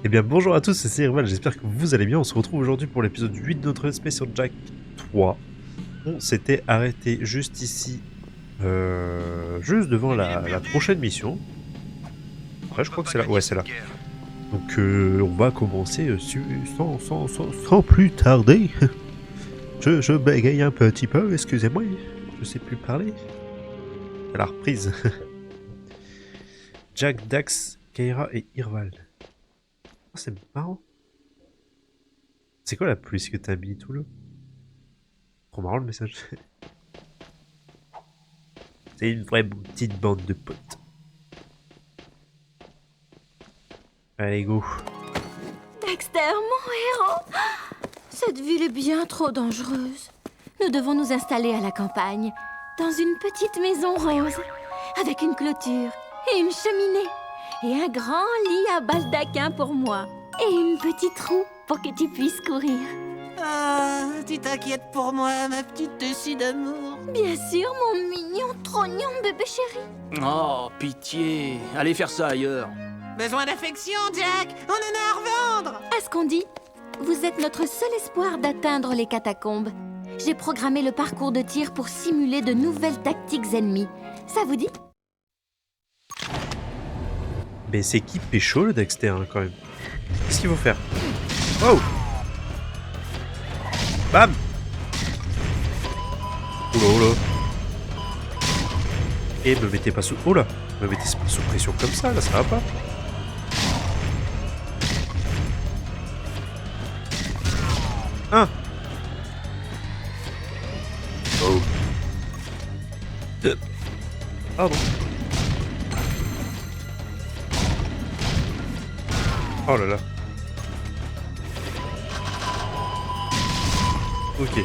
Eh bien bonjour à tous, c'est Irval, j'espère que vous allez bien. On se retrouve aujourd'hui pour l'épisode 8 de notre Space Jack 3. On s'était arrêté juste ici, juste devant la prochaine mission. Après je crois que c'est là, ouais c'est là. Donc on va commencer sans plus tarder. Je bégaye un petit peu, excusez-moi, je sais plus parler. À la reprise. Jack, Dax, Keira et Irval. Oh, c'est marrant. C'est quoi la police que t'as mis tout là? Trop marrant le message. C'est une vraie petite bande de potes. Allez, go. Dexter, mon héros! Cette ville est bien trop dangereuse. Nous devons nous installer à la campagne, dans une petite maison rose, avec une clôture et une cheminée, et un grand lit à baldaquin pour moi, et une petite roue pour que tu puisses courir. Ah, tu t'inquiètes pour moi, ma petite Tessie d'amour. Bien sûr, mon mignon, trognon bébé chéri. Oh, pitié. Allez faire ça ailleurs. Besoin d'affection, Jack. On en a à revendre. À ce qu'on dit, vous êtes notre seul espoir d'atteindre les catacombes. J'ai programmé le parcours de tir pour simuler de nouvelles tactiques ennemies. Ça vous dit? Mais c'est qui pécho le Dexter hein, quand même? Qu'est-ce qu'il faut faire? Oh! Bam! Oula oula! Et me mettez pas sous... Oh là! Me mettez pas sous pression comme ça, là, ça va pas! Un! Oh! Deux! Pardon! Oh là là! Ok.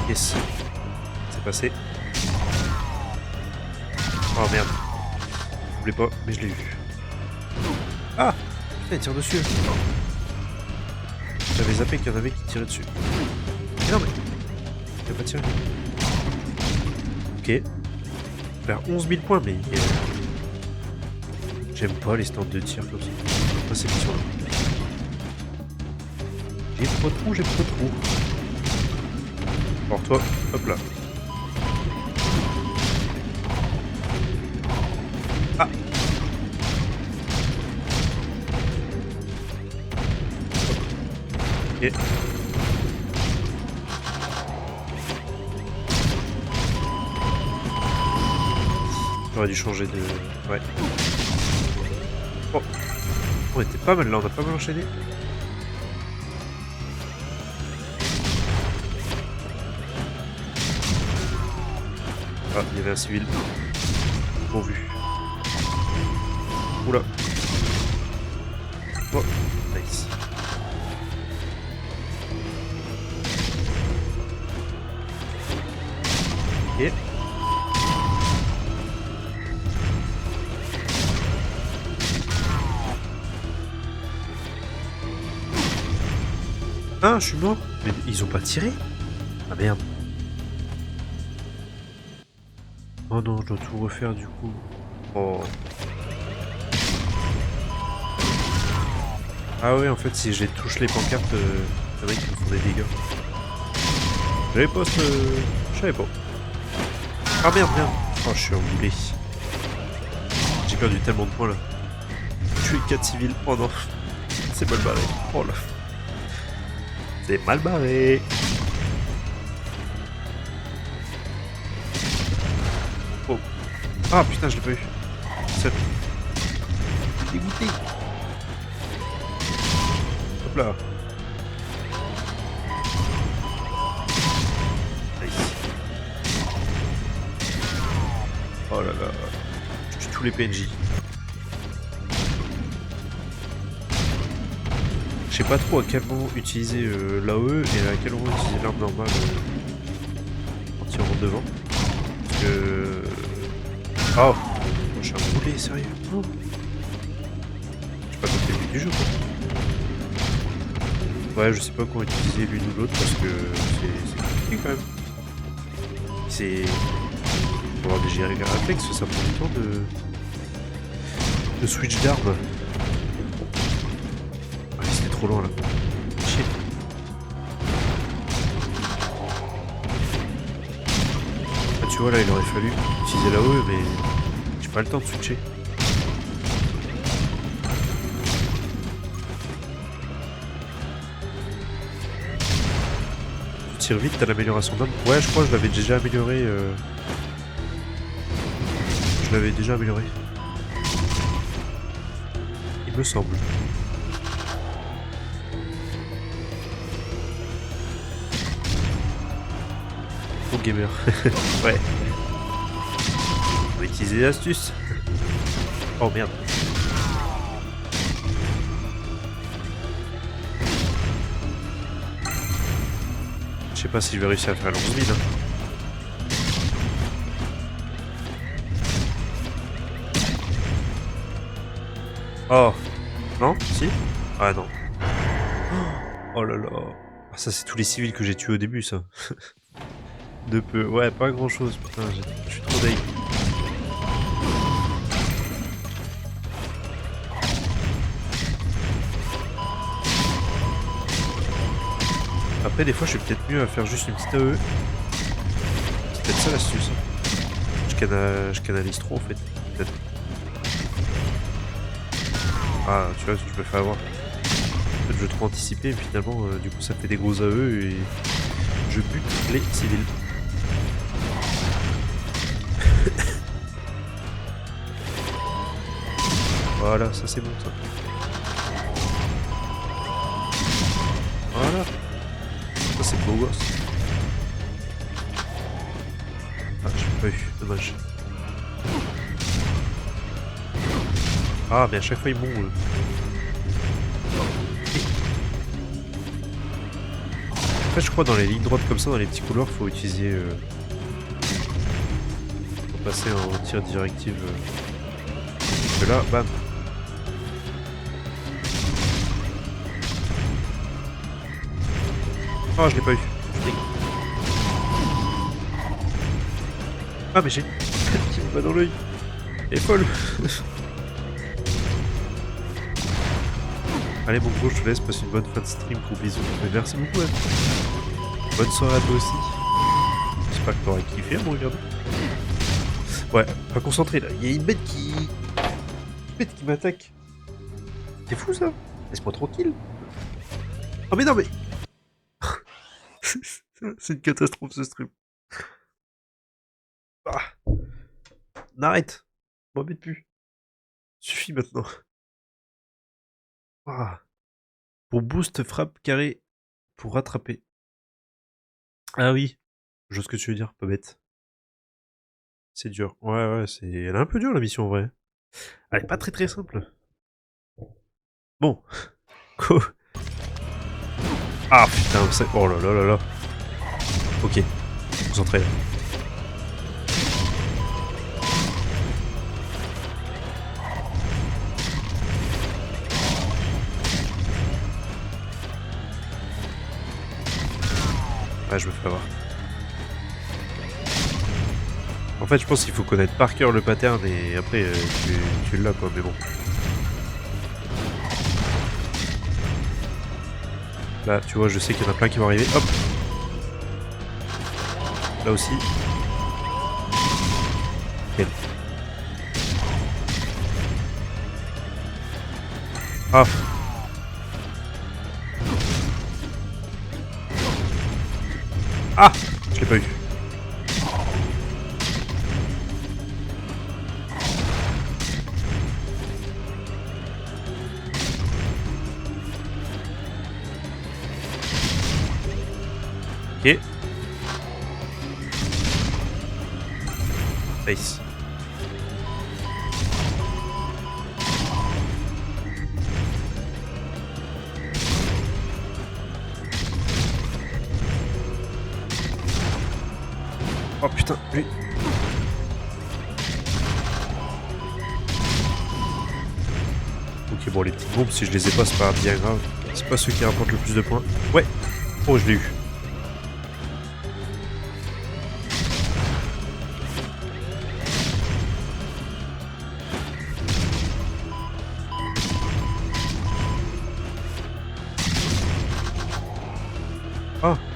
Yes. C'est passé. Oh merde. Je voulais pas, mais je l'ai eu. Ah! Putain, il tire dessus. J'avais zappé qu'il y en avait qui tiraient dessus. Mais non mais... Il a pas tiré. Ok. Faire 11 000 points, mais... J'aime pas les stands de tir comme ça. Pas ces missions-là. J'ai trop de trous, j'ai trop de trous. Alors toi, hop là. Ah. Ok. J'aurais dû changer de... Ouais. Oh. On était pas mal là, on a pas mal enchaîné. Ah, il y avait un civil. Bon vu. Oula. Oh, nice. Ok. Ah, je suis mort. Mais ils ont pas tiré? Ah merde. Oh non, je dois tout refaire du coup. Oh. Ah ouais, en fait, si j'ai touché les pancartes, c'est vrai qu'ils me font des dégâts. J'avais pas ce... Je savais pas. Ah merde, merde. Oh, je suis emboulé. J'ai perdu tellement de points là. Tuer 4 civils. Oh non. C'est mal barré. Oh là. C'est mal barré. Oh. Ah putain, je l'ai pas eu. Dégoûté. Hop là. Nice. Oh là là. Je tue tous les PNJ. Je sais pas trop à quel moment utiliser l'AE et à quel moment utiliser l'arme normale en tirant devant. Parce que... Oh, je suis un boulet, sérieux. Oh. Je sais pas compter le but du jeu quoi. Ouais, je sais pas comment utiliser l'une ou l'autre parce que c'est compliqué quand même. C'est... Faut avoir des réflexes, ça prend du temps de switch d'armes. Ah, c'était trop loin là. Chier. Ah, tu vois là, il aurait fallu utiliser la E, mais j'ai pas le temps de switcher. Tu tires vite, t'as l'amélioration d'armes. Ouais, je crois que je l'avais déjà amélioré. Je l'avais déjà amélioré. Il me semble. Oh gamer. Ouais. On va utiliser l'astuce. Oh merde. Je sais pas si je vais réussir à faire 11 000. Oh. Non? Si? Ah non. Oh là là. Ah, ça c'est tous les civils que j'ai tués au début ça. De peu. Ouais, pas grand chose. Putain, je suis trop deg. Après, des fois, je suis peut-être mieux à faire juste une petite AE. C'est peut-être ça l'astuce. Je canalise trop en fait. Peut-être. Ah, tu vois, je me fais avoir. En fait, je veux trop anticiper, et finalement, du coup, ça fait des gros AE et je bute les civils. Voilà, ça c'est bon ça. Voilà. Ça c'est beau gosse. Ah, j'ai pas eu, dommage. Ah, mais à chaque fois ils m'ont. En fait, je crois dans les lignes droites comme ça, dans les petits couloirs, faut utiliser. Faut passer en tir directive. Que là, bam. Oh, je l'ai pas eu. Ah, mais j'ai. Qui me va dans l'œil. Elle est folle. Allez, mon gros, je te laisse. Passe une bonne fin de stream. Gros bisous. Mais merci beaucoup. Hein. Bonne soirée à toi aussi. J'espère que t'auras kiffé à me regarder. Ouais, pas concentré là. Il y a une bête qui. Une bête qui m'attaque. C'est fou ça. Laisse-moi tranquille. Oh, mais non, mais. C'est une catastrophe ce stream. Ah. N'arrête. M'embête plus. Suffit maintenant. Ah. Pour boost, frappe, carré. Pour rattraper. Ah oui. Je vois ce que tu veux dire, pas bête. C'est dur. Ouais, ouais, c'est. Elle est un peu dure la mission en vrai. Elle est pas très très simple. Bon. Go. Ah putain, c'est. Oh là là là là. Ok. Concentré là. Ah, je me fais avoir. En fait, je pense qu'il faut connaître par cœur le pattern et après, tu l'as quoi, mais bon. Là, tu vois, je sais qu'il y en a plein qui vont arriver. Hop! Là aussi. Nickel. Ah! Ah! Je l'ai pas eu. Ok. Nice. Oh putain, lui. Ok, bon, les petites bombes, si je les ai pas, c'est pas bien grave. C'est pas ceux qui rapportent le plus de points. Ouais. Oh, je l'ai eu.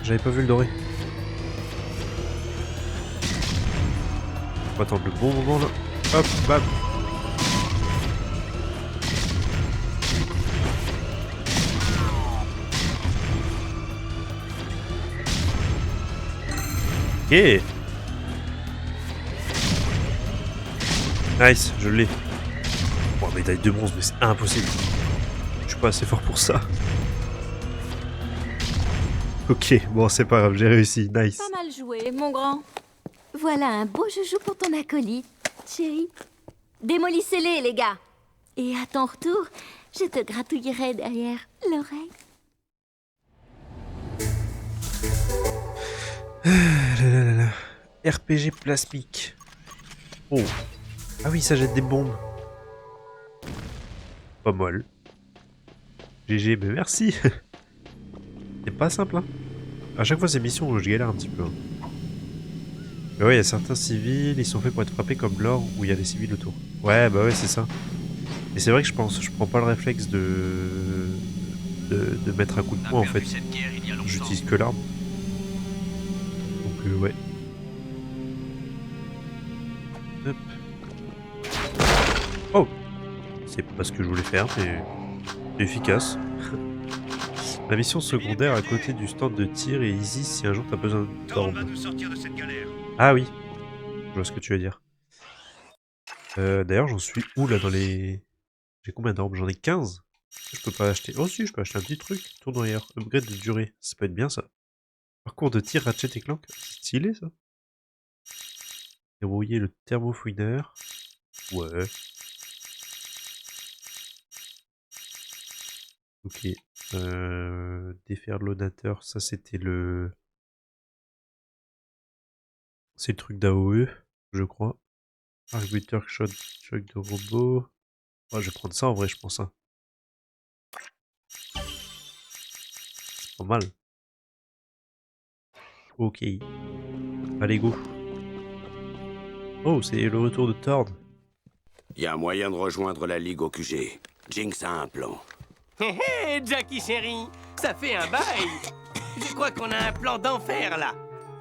j'avais pas vu le doré. On va attendre le bon moment là. Hop, bam. Ok. Nice, je l'ai. Bon, médaille de bronze, mais c'est impossible. Je suis pas assez fort pour ça. Ok, bon, c'est pas grave, j'ai réussi. Nice. Pas mal joué, mon grand. Voilà un beau joujou pour ton acolyte, chérie. Démolissez-les, les gars. Et à ton retour, je te gratouillerai derrière l'oreille. RPG plasmique. Oh. Ah oui, ça jette des bombes. Pas mal. GG, mais merci. C'est pas simple, hein. À chaque fois, ces missions, je galère un petit peu. Hein. Mais ouais, il y a certains civils, ils sont faits pour être frappés comme l'or où il y a des civils autour. Ouais, bah ouais, c'est ça. Et c'est vrai que je prends pas le réflexe de mettre un coup de poing en fait. J'utilise que l'arme. Donc ouais. Hop. Oh! C'est pas ce que je voulais faire, mais c'est efficace. La mission secondaire à côté du stand de tir est easy si un jour t'as besoin d'armes. Ah oui, je vois ce que tu veux dire. D'ailleurs, j'en suis où là dans les... J'ai combien d'armes? J'en ai 15. Je peux pas acheter... Oh si, je peux acheter un petit truc. Tournoyeur, upgrade de durée. Ça peut être bien ça. Parcours de tir Ratchet et Clank. C'est stylé ça. Dérouiller le thermofouineur. Ouais. Ok. Défaire l'audateur, ça c'était le... C'est le truc d'AOE, je crois. Arbuteur shot, choc de robot. Ouais, je vais prendre ça en vrai, je pense. Hein. C'est pas mal. Ok. Allez, go. Oh, c'est le retour de Tord. Y a un moyen de rejoindre la Ligue au QG. Jinx a un plan. Hé hé, Jackie chérie, ça fait un bail. Je crois qu'on a un plan d'enfer là.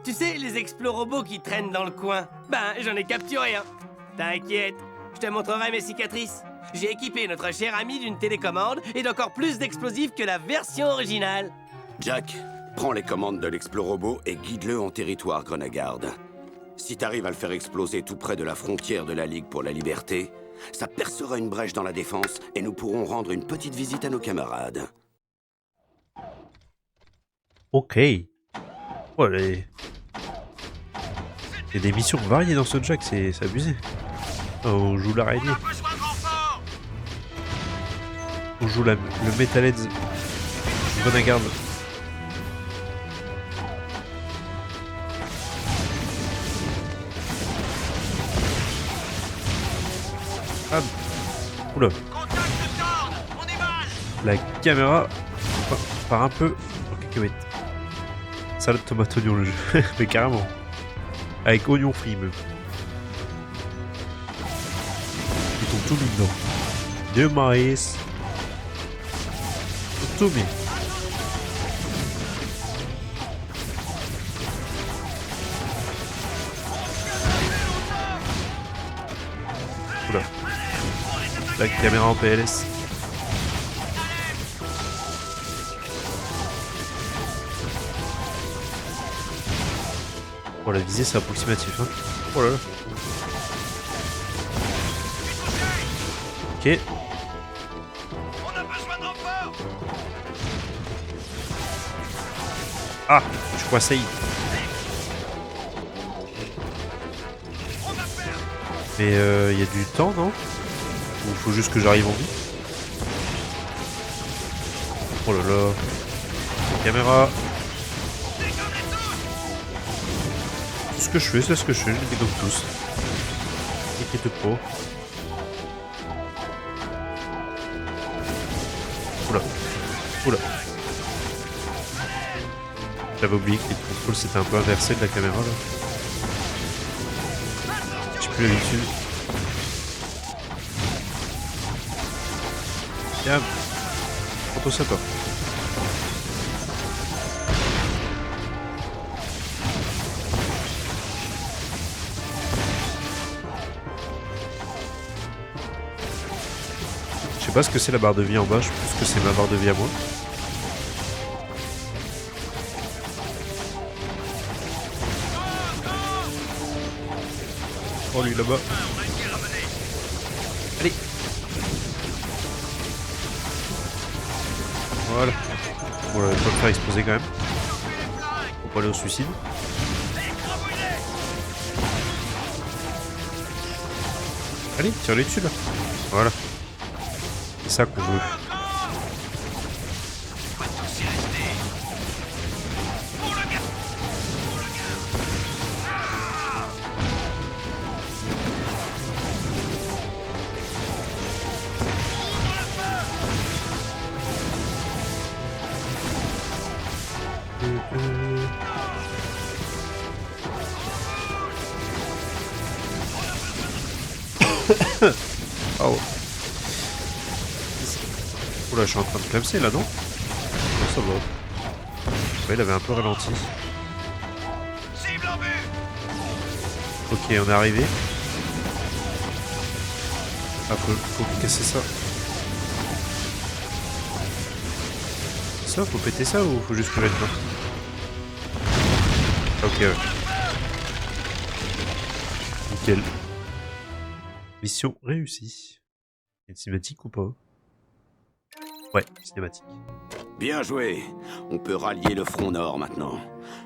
Tu sais, les explorobots qui traînent dans le coin. Ben, j'en ai capturé un. T'inquiète, je te montrerai mes cicatrices. J'ai équipé notre cher ami d'une télécommande et d'encore plus d'explosifs que la version originale. Jack, prends les commandes de l'explorobot et guide-le en territoire Grenagarde. Si t'arrives à le faire exploser tout près de la frontière de la Ligue pour la Liberté, ça percera une brèche dans la défense et nous pourrons rendre une petite visite à nos camarades. Ok. Oh, les... Il y a des missions variées dans ce Jack, c'est abusé. Oh, on joue l'araignée. On joue le Metalheads. Grenagarde. Ah. Oula. La caméra part un peu en cacahuète. Salade tomate oignon le jeu. Mais carrément. Avec oignon frit même. Ils sont tout mis dedans. De maïs. Tout mis. Oula. La caméra en PLS. Oh, la visée c'est approximatif hein. Oh là là. Ok. Ah, je crois ça y est. Mais il y a du temps non? Ou faut juste que j'arrive en vie? Oh là là. Caméra. C'est ce que je fais, c'est ce que je fais, je les dégomme tous. Inquiète pas. Oula. Oula. J'avais oublié que les contrôles c'était un peu inversé de la caméra là. J'ai plus l'habitude. Tiens. Prends-toi ça toi. pas ce que c'est la barre de vie en bas, je pense que c'est ma barre de vie à moi. Oh lui là-bas. Allez. Voilà. Bon, là, on va le faire exploser quand même. Faut pas aller au suicide. Allez, tire-les dessus là. Voilà. C'est ça qu'on veut. Oh. Oula, je suis en train de clamser là, non? Oh, ça va. Ouais, il avait un peu ralenti. Ok, on est arrivé. Ah, faut casser ça. Ça, faut péter ça ou faut juste le mettre là? Ok, ouais. Nickel. Mission réussie. Une cinématique ou pas? Ouais, cinématique. Bien joué. On peut rallier le front nord maintenant.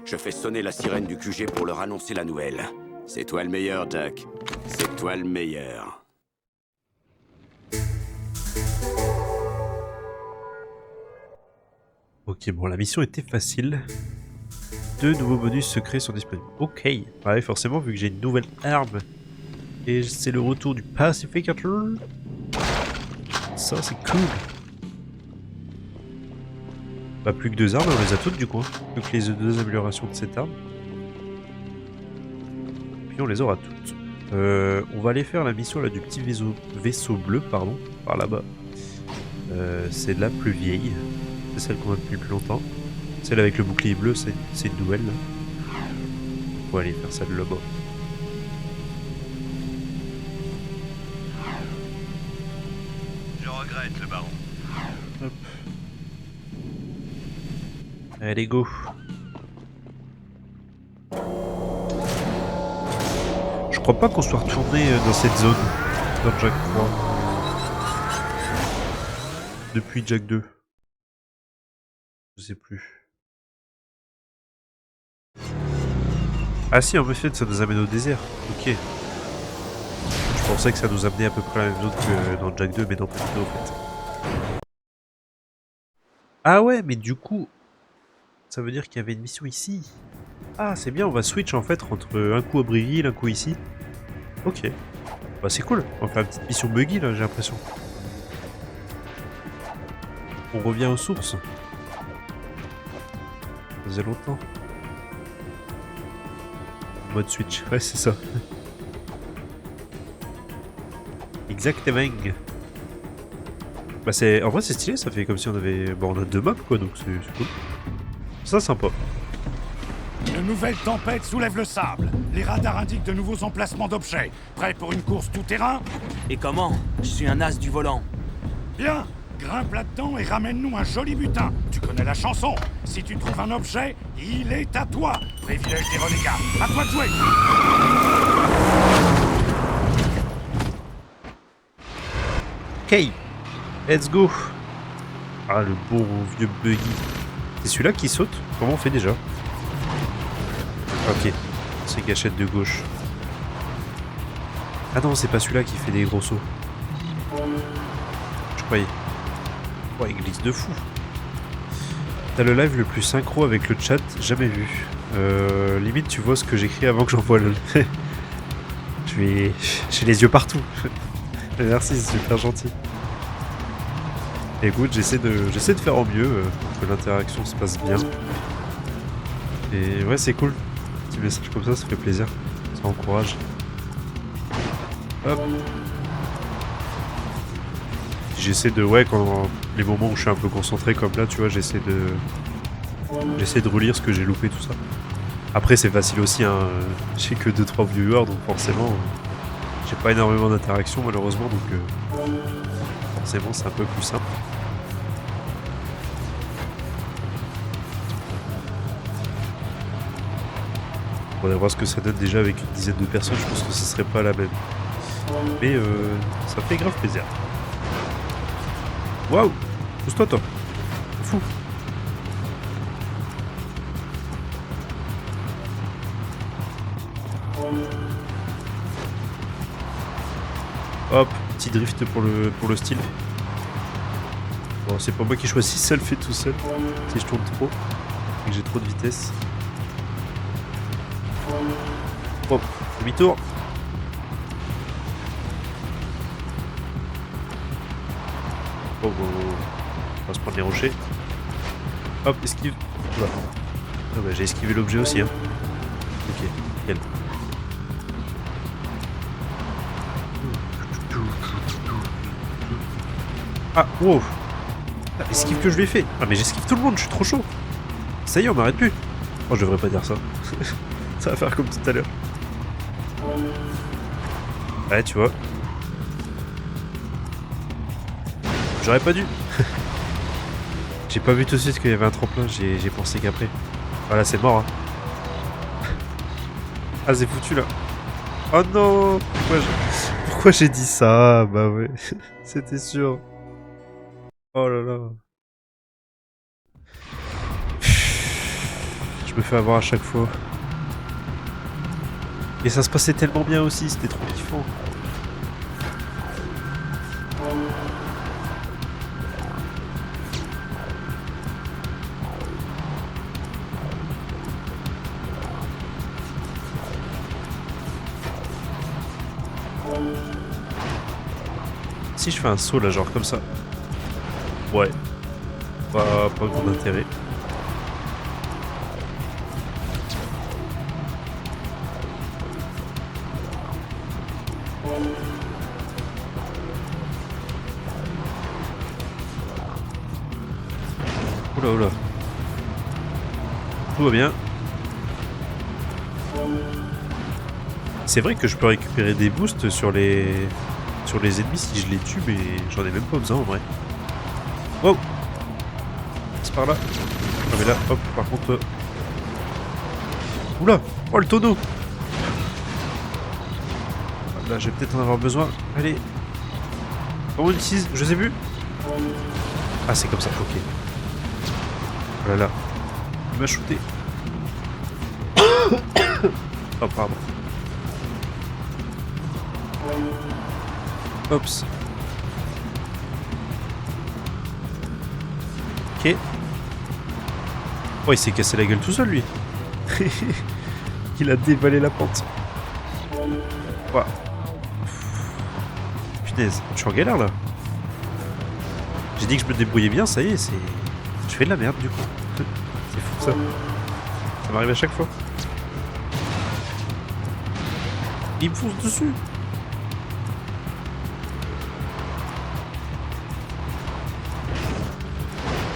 Je fais sonner la sirène du QG pour leur annoncer la nouvelle. C'est toi le meilleur, Jack. C'est toi le meilleur. Ok, bon, la mission était facile. 2 nouveaux bonus secrets sont disponibles. Ok. Ouais, forcément, vu que j'ai une nouvelle arme. Et c'est le retour du pacificateur. Ça, c'est cool. Pas plus que 2 armes, on les a toutes du coup. Plus que les 2 améliorations de cette arme. Puis on les aura toutes. On va aller faire la mission là du petit vaisseau bleu, pardon, par là-bas. C'est la plus vieille. C'est celle qu'on a depuis le plus longtemps. Celle avec le bouclier bleu, c'est une nouvelle. On va aller faire celle là-bas. Je regrette, le baron. Hop. Allez, go. Je crois pas qu'on soit retourné dans cette zone dans Jack 3 depuis Jack 2. Je sais plus. Ah si, en effet, ça nous amène au désert. Ok. Je pensais que ça nous amenait à peu près à la même zone que dans Jack 2, mais non, pas du tout en fait. Ah ouais, mais du coup, ça veut dire qu'il y avait une mission ici. Ah, c'est bien, on va switch en fait entre un coup au Brie-Hill, un coup ici. Ok. Bah c'est cool, on va faire une petite mission buggy là, j'ai l'impression. On revient aux sources. Ça faisait longtemps. Mode switch, ouais c'est ça. Exactement. Bah c'est... En vrai c'est stylé, ça fait comme si on avait... Bon on a 2 maps quoi, donc c'est cool. Ça sympa. Une nouvelle tempête soulève le sable. Les radars indiquent de nouveaux emplacements d'objets. Prêt pour une course tout-terrain? Et comment? Je suis un as du volant. Bien. Grimpe là-dedans et ramène-nous un joli butin. Tu connais la chanson. Si tu trouves un objet, il est à toi. Privilège des renégats. À toi de jouer. Ok. Let's go. Ah le beau vieux buggy. C'est celui-là qui saute? Comment on fait déjà? Ok. C'est gâchette de gauche. Ah non, c'est pas celui-là qui fait des gros sauts. Je croyais. Oh, il glisse de fou. T'as le live le plus synchro avec le chat, jamais vu. Limite, tu vois ce que j'écris avant que j'envoie le... J'ai les yeux partout. Merci, c'est super gentil. Écoute, j'essaie de faire au mieux, que l'interaction se passe bien. Et ouais, c'est cool. Petit message comme ça fait plaisir. Ça encourage. Hop. J'essaie de... Ouais, quand les moments où je suis un peu concentré comme là, tu vois, j'essaie de relire ce que j'ai loupé, tout ça. Après, c'est facile aussi, hein. J'ai que 2-3 viewers, donc forcément, j'ai pas énormément d'interaction, malheureusement, donc forcément c'est un peu plus simple. On va voir ce que ça donne déjà avec une dizaine de personnes, je pense que ce serait pas la même. Mais ça fait grave plaisir. Waouh! Pousse-toi toi! Fou! Hop, petit drift pour le style. Bon, c'est pas moi qui choisis, ça le fait tout seul. Si je tourne trop et que j'ai trop de vitesse. Hop, demi-tour. Oh, on va se prendre les rochers. Hop, esquive. Oula. Ah bah, j'ai esquivé l'objet aussi. Hein. Ok, nickel. Ah, wow. Ah, esquive que je lui ai fait. Ah, mais j'esquive tout le monde, je suis trop chaud. Ça y est, on m'arrête plus. Oh, je devrais pas dire ça. Ça va faire comme tout à l'heure. Ouais, tu vois. J'aurais pas dû. J'ai pas vu tout de suite qu'il y avait un tremplin, j'ai pensé qu'après. Voilà, c'est mort. Hein. Ah, c'est foutu là. Oh non! Pourquoi j'ai dit ça? Bah ouais, c'était sûr. Oh là là. Je me fais avoir à chaque fois. Et ça se passait tellement bien aussi, c'était trop kiffant. Si je fais un saut là, genre comme ça. Ouais. Pas grand intérêt. Oula oula. Tout va bien. C'est vrai que je peux récupérer des boosts sur les ennemis si je les tue, mais j'en ai même pas besoin en vrai. Oh! C'est par là. Ah mais là, hop, par contre... Oula! Oh le tonneau! Là, je vais peut-être en avoir besoin. Allez! Comment on utilise? Je sais plus. Ah, c'est comme ça, ok. Oh là là. Il m'a shooté. Oh, pardon. Oups. Ok. Oh, il s'est cassé la gueule tout seul, lui. Il a dévalé la pente. Wow. Punaise, je suis en galère, là. J'ai dit que je me débrouillais bien, ça y est, c'est... Je fais de la merde, du coup. C'est fou, ça. Ça m'arrive à chaque fois. Il me fonce dessus.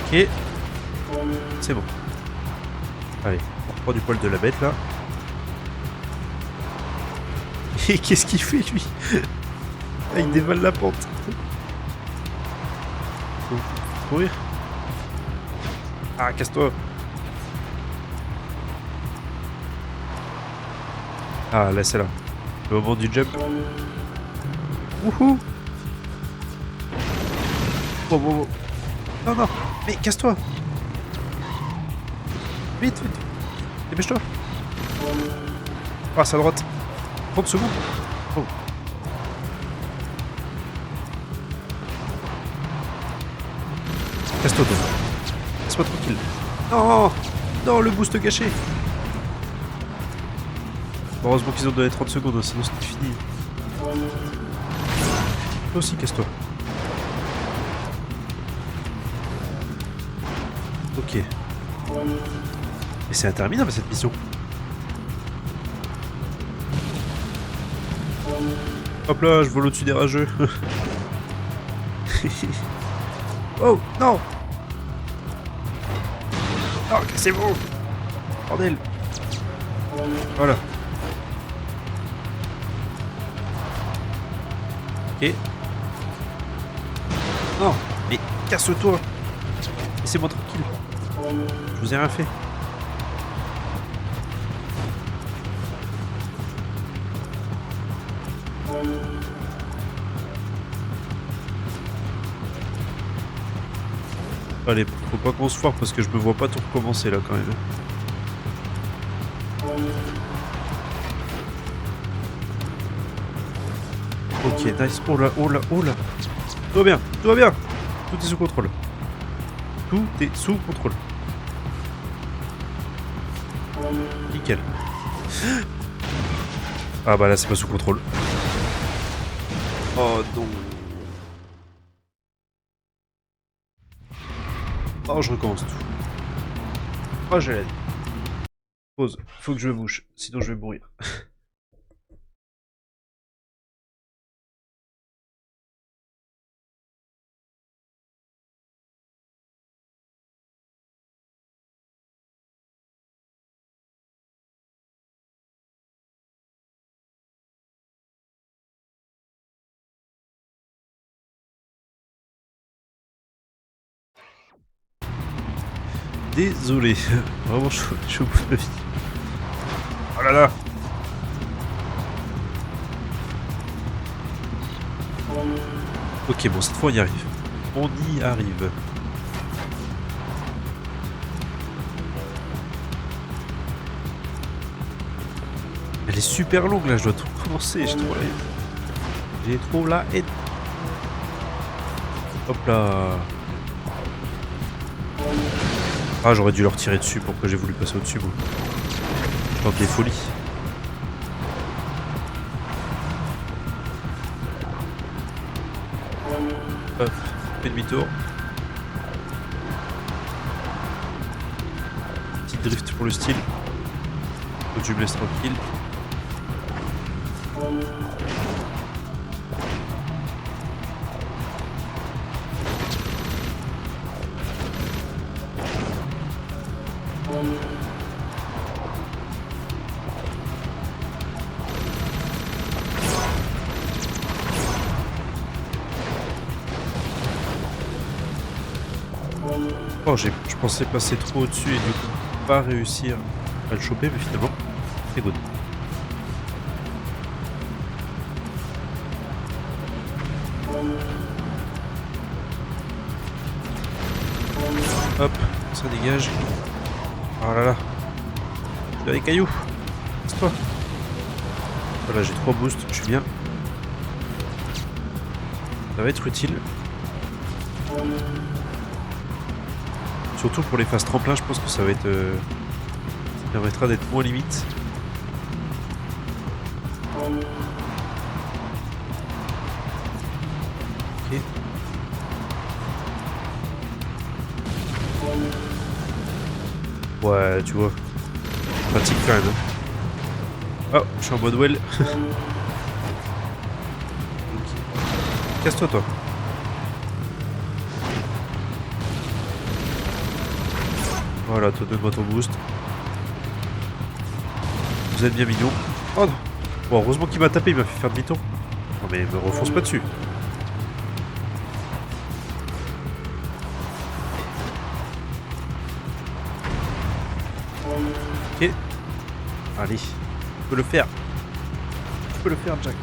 Ok. C'est bon. Allez, on reprend du poil de la bête là. Et qu'est-ce qu'il fait lui? Ah, il dévale la pente. Faut courir. Ah, casse-toi. Ah, là c'est là. Le moment du jump. Wouhou. Oh, oh, oh. Non, non, mais casse-toi. Vite, vite. Dépêche-toi. Ah, c'est à droite. 30 secondes. Oh. Casse-toi, toi. Laisse-moi tranquille. Non, non, le boost gâché. Heureusement qu'ils ont donné 30 secondes, sinon c'était fini. Toi aussi, casse-toi. Ok. Et c'est interminable cette mission. Hop là, je vole au-dessus des rageux. Oh non. Oh, cassez-vous. Bordel. Voilà. Ok. Non, mais casse-toi. Laissez-moi tranquille. Je vous ai rien fait. Allez, faut pas qu'on se foire parce que je me vois pas tout recommencer là quand même. Ok, nice. Oh là, oh là, oh là. Tout va bien, tout va bien. Tout est sous contrôle. Tout est sous contrôle. Nickel. Ah bah là c'est pas sous contrôle. Oh non. Oh je recommence tout. Oh j'ai la vie. Pause. Faut que je me bouge, sinon je vais mourir. Désolé. Vraiment je suis au bout de ma vie. Oh là là. Ok bon cette fois on y arrive. On y arrive. Elle est super longue là, je dois tout recommencer, j'ai trop la haine. Hop là. Ah j'aurais dû leur tirer dessus, pourquoi j'ai voulu passer au-dessus moi. Je tente des folies. Hop, fais demi-tour. Petit drift pour le style. Faut que tu me laisses tranquille. Oh, je pensais passer trop au-dessus et du coup pas réussir à le choper, mais finalement, c'est good. Hop, ça dégage. Oh là là. Il y a des cailloux. Laisse-toi. Voilà, j'ai 3 boosts, je suis bien. Ça va être utile. Surtout pour les phases tremplin, je pense que ça va être... ça permettra d'être moins limite. Ok. Ouais, tu vois. Pratique quand même. Oh, je suis en mode well. Okay. Casse-toi, toi. Voilà, toi donne-moi ton boost. Vous êtes bien mignon. Oh non. Bon, heureusement qu'il m'a tapé, il m'a fait faire demi-tour. Non mais me refonce pas dessus. Ok. Allez. Tu peux le faire. Tu peux le faire, Jack.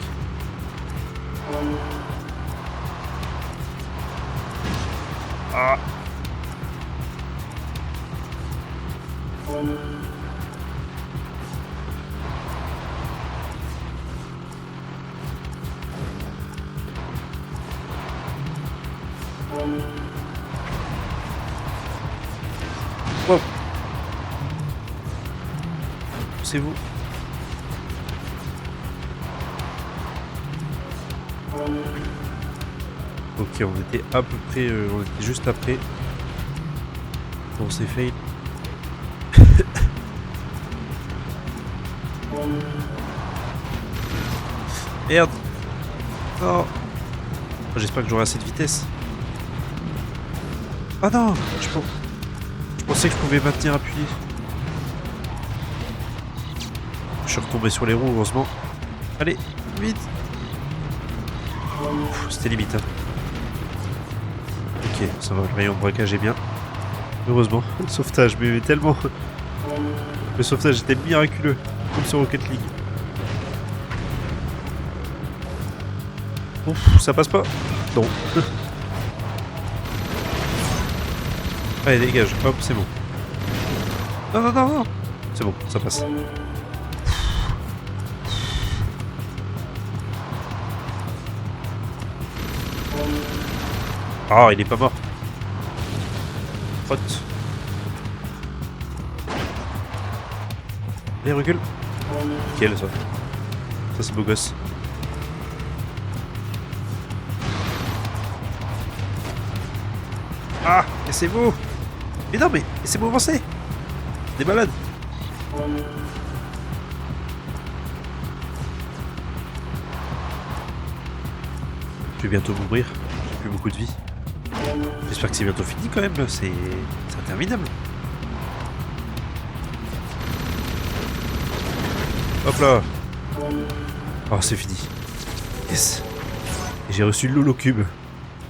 Ah. Wow. C'est vous. Ok, on était à peu près, on était juste après. Bon, c'est fail. Merde. Oh. J'espère que j'aurai assez de vitesse. Ah non, je pensais que je pouvais maintenir appuyé. Je suis retombé sur les roues, heureusement. Allez, vite. C'était limite. Hein. Ok, ça va, le rayon de braquage est bien. Heureusement, le sauvetage, mais tellement... Le sauvetage était miraculeux, comme sur Rocket League. Ouf, ça passe pas. Non. Allez, dégage. Hop, c'est bon. Non, non, non, non. C'est bon, ça passe. Ah, il est pas mort. Trotte. Allez, recule. Nickel, ça. Ça, c'est beau gosse. Ah, laissez-vous. Mais non, mais laissez-moi avancer. Des malades. Je vais bientôt mourir. J'ai plus beaucoup de vie. J'espère que c'est bientôt fini quand même. C'est interminable. Hop là. Oh, c'est fini. Yes. Et j'ai reçu l'holocube.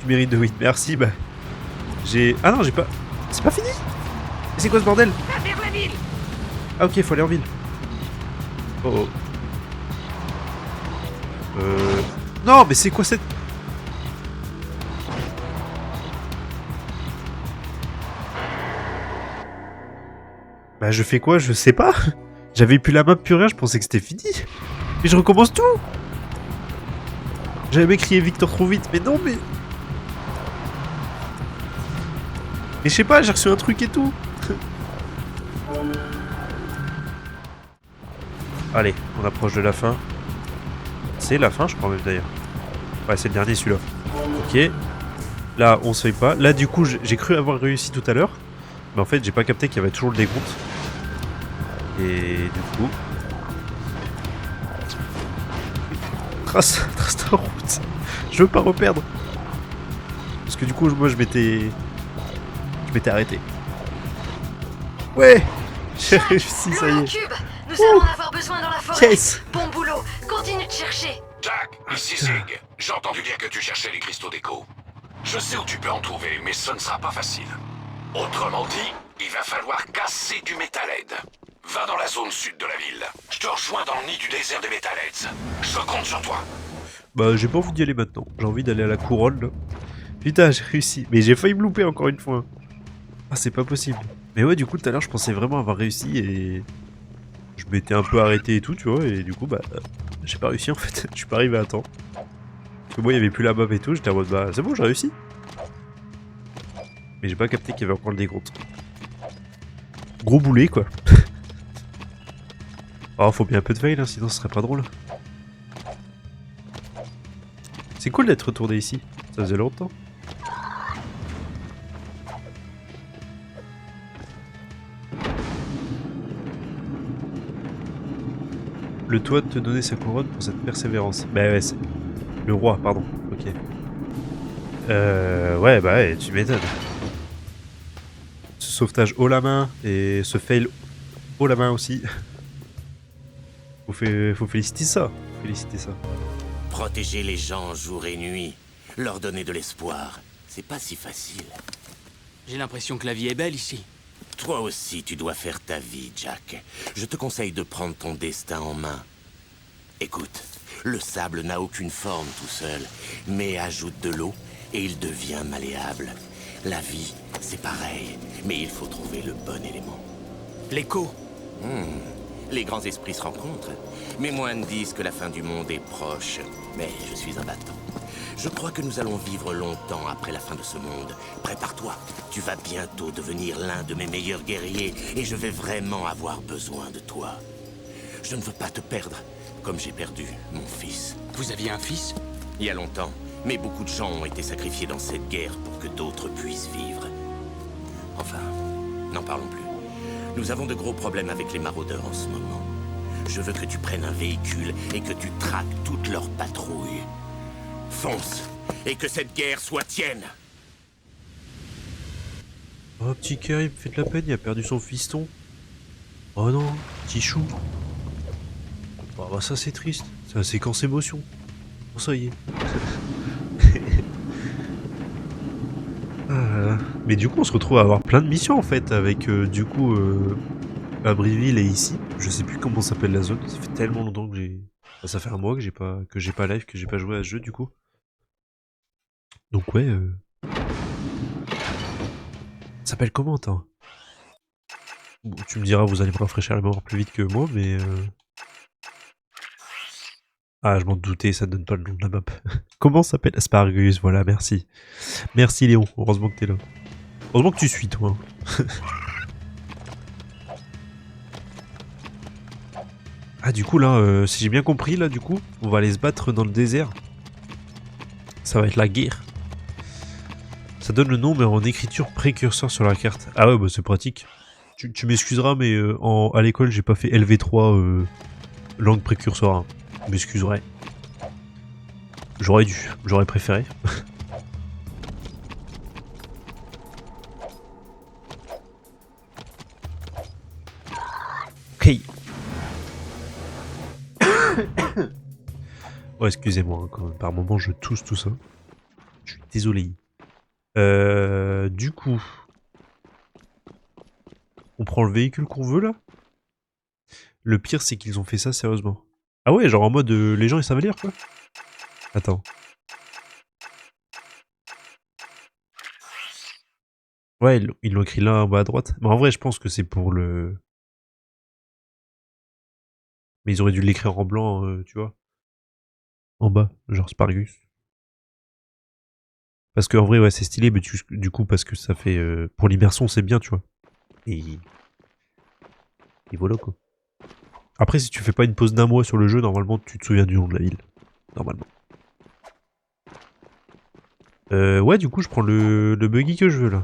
Tu mérites de win. Merci, bah. J'ai... Ah non, j'ai pas... C'est pas fini. Mais c'est quoi ce bordel? Ah ok, faut aller en ville. Oh oh. Non, mais c'est quoi cette... Bah je fais quoi? Je sais pas. J'avais plus la map, plus rien, je pensais que c'était fini. Mais je recommence tout. J'avais crié Victor trop vite, mais non, mais... Mais je sais pas, j'ai reçu un truc et tout. Allez, on approche de la fin. C'est la fin, je crois même d'ailleurs. Ouais, c'est le dernier celui-là. Ok. Là, on se fait pas. Là, du coup, j'ai cru avoir réussi tout à l'heure. Mais en fait, j'ai pas capté qu'il y avait toujours le décompte. Et du coup... Trace ta route. Je veux pas reperdre. Parce que du coup, moi, je m'étais arrêté. Ouais. J'ai réussi, ça y est. Cube, nous allons en avoir besoin dans la forêt. Yes. Bon boulot, continue de chercher. Jack, ici Zig. J'ai entendu dire que tu cherchais les cristaux d'écho. Je sais où tu peux en trouver, mais ce ne sera pas facile. Autrement dit, il va falloir casser du Metalhead. Va dans la zone sud de la ville. Je te rejoins dans le nid du désert des Metalheads. Je compte sur toi. Bah, j'ai pas envie d'y aller maintenant. J'ai envie d'aller à la couronne, là. Putain, j'ai réussi. Mais j'ai failli me louper encore une fois. Ah, c'est pas possible. Mais ouais, du coup, tout à l'heure, je pensais vraiment avoir réussi et... Je m'étais un peu arrêté et tout, tu vois, et du coup, bah... J'ai pas réussi, en fait. Je suis pas arrivé à temps. Parce que moi, il y avait plus la map et tout, j'étais en mode, bah, c'est bon, j'ai réussi. Mais j'ai pas capté qu'il y avait encore le décompte. Gros boulet, quoi. Oh, faut bien un peu de fail, hein, sinon ce serait pas drôle. C'est cool d'être retourné ici. Ça faisait longtemps. Le toit de te donner sa couronne pour cette persévérance. Bah ouais, c'est... Le roi, pardon. Ok. Ouais, bah ouais, tu m'étonnes. Ce sauvetage haut la main et ce fail haut la main aussi. Faut féliciter ça. Féliciter ça. Protéger les gens jour et nuit, leur donner de l'espoir, c'est pas si facile. J'ai l'impression que la vie est belle ici. Toi aussi, tu dois faire ta vie, Jack. Je te conseille de prendre ton destin en main. Écoute, le sable n'a aucune forme tout seul, mais ajoute de l'eau et il devient malléable. La vie, c'est pareil, mais il faut trouver le bon élément. L'écho. Les grands esprits se rencontrent. Mes moines disent que la fin du monde est proche, mais je suis un battant. Je crois que nous allons vivre longtemps après la fin de ce monde. Prépare-toi, tu vas bientôt devenir l'un de mes meilleurs guerriers et je vais vraiment avoir besoin de toi. Je ne veux pas te perdre, comme j'ai perdu mon fils. Vous aviez un fils? Il y a longtemps, mais beaucoup de gens ont été sacrifiés dans cette guerre pour que d'autres puissent vivre. Enfin, n'en parlons plus. Nous avons de gros problèmes avec les maraudeurs en ce moment. Je veux que tu prennes un véhicule et que tu traques toutes leurs patrouilles. Fonce, et que cette guerre soit tienne. Oh, petit cœur, il me fait de la peine, il a perdu son fiston. Oh non, petit chou. Oh, bah ça c'est triste, c'est la séquence émotion. Oh, ça y est. Mais du coup, on se retrouve à avoir plein de missions en fait, avec du coup Abbeville et ici. Je sais plus comment s'appelle la zone. Ça fait tellement longtemps que j'ai. Enfin, ça fait un mois que j'ai pas live, que j'ai pas joué à ce jeu du coup. Donc ouais. Ça s'appelle comment, attends? Bon, tu me diras, vous allez me rafraîchir la mémoire plus vite que moi, mais. Ah, je m'en doutais, ça ne donne pas le nom de la map. Comment ça s'appelle? Aspargus, voilà, merci. Merci Léon, heureusement que t'es là. Heureusement que tu suis, toi. Ah, du coup, là, si j'ai bien compris, là, du coup, on va aller se battre dans le désert. Ça va être la guerre. Ça donne le nom, mais en écriture précurseur sur la carte. Ah ouais, bah c'est pratique. Tu m'excuseras, mais à l'école, j'ai pas fait LV3 langue précurseur. Hein. Je m'excuserai. J'aurais dû. J'aurais préféré. Ok. Oh, excusez-moi, hein, quand même. Par moment, je tousse tout ça. Je suis désolé. Du coup... On prend le véhicule qu'on veut, là? Le pire, c'est qu'ils ont fait ça sérieusement. Ah ouais, genre en mode les gens ils savent lire quoi. Attends. Ouais, ils l'ont écrit là en bas à droite. Mais en vrai, je pense que c'est pour le. Mais ils auraient dû l'écrire en blanc, tu vois. En bas, genre Spargus. Parce qu'en vrai, ouais, c'est stylé, mais du coup, parce que ça fait. Pour l'immersion, c'est bien, tu vois. Et voilà quoi. Après, si tu fais pas une pause d'un mois sur le jeu, normalement, tu te souviens du nom de la ville. Normalement. Ouais, du coup, je prends le buggy que je veux, là.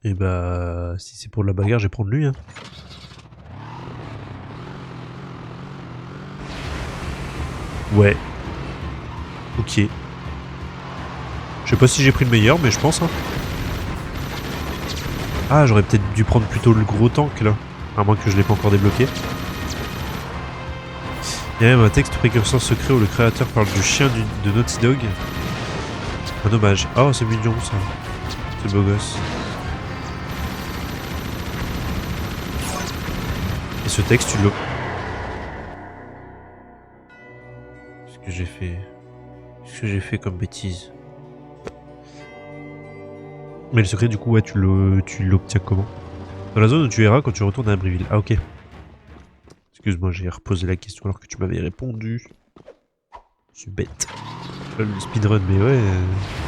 Et bah, si c'est pour la bagarre, je vais prendre lui, hein. Ouais. Ok. Je sais pas si j'ai pris le meilleur, mais je pense, hein. Ah, j'aurais peut-être dû prendre plutôt le gros tank, là. À moins que je l'ai pas encore débloqué. Il y a même un texte précurseur secret où le créateur parle du chien de Naughty Dog. Un hommage. Oh, c'est mignon, ça. C'est beau gosse. Et ce texte, tu le... Qu'est-ce que j'ai fait? Qu'est-ce que j'ai fait comme bêtise? Mais le secret, du coup, ouais, tu l'obtiens comment? Dans la zone où tu iras quand tu retournes à Abbeville. Ah, ok. Excuse-moi, j'ai reposé la question alors que tu m'avais répondu. Je suis bête. Le speedrun, mais ouais,